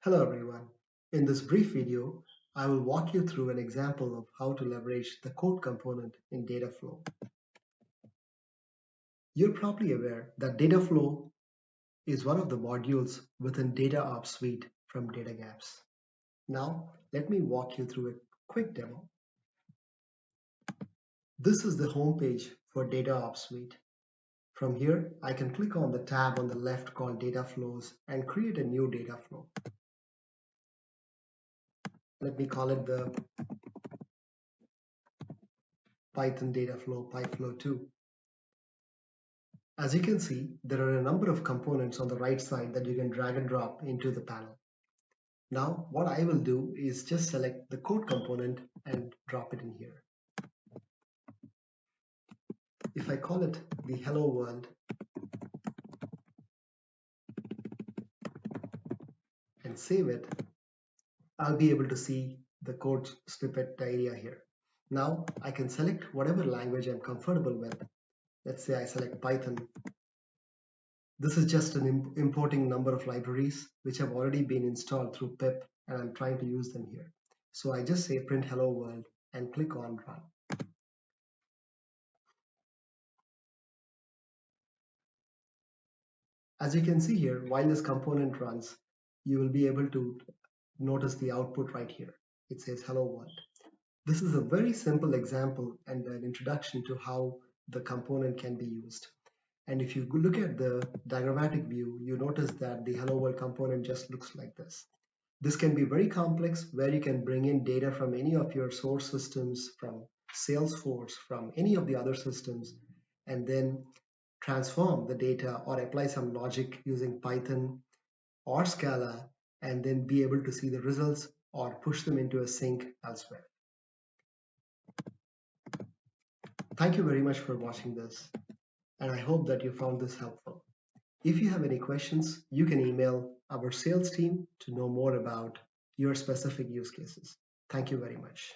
Hello everyone. In this brief video, I will walk you through an example of how to leverage the code component in Dataflow. You're probably aware that Dataflow is one of the modules within DataOps suite from Datagaps. Now, let me walk you through a quick demo. This is the home page for DataOps suite. From here, I can click on the tab on the left called Data Flows and create a new data flow. Let me call it the Python Dataflow PyFlow 2. As you can see, there are a number of components on the right side that you can drag and drop into the panel. Now, what I will do is just select the code component and drop it in here. If I call it the hello world and save it, I'll be able to see the code snippet area here. Now, I can select whatever language I'm comfortable with. Let's say I select Python. This is just an importing number of libraries which have already been installed through pip, and I'm trying to use them here. So I just say print hello world and click on run. As you can see here, while this component runs, you will be able to notice the output right here. It says hello world. This is a very simple example and an introduction to how the component can be used. And if you look at the diagrammatic view, you notice that the hello world component just looks like this. This can be very complex, where you can bring in data from any of your source systems, from Salesforce, from any of the other systems, and then transform the data or apply some logic using Python or Scala, and then be able to see the results or push them into a sink elsewhere. Thank you very much for watching this, and I hope that you found this helpful. If you have any questions, you can email our sales team to know more about your specific use cases. Thank you very much.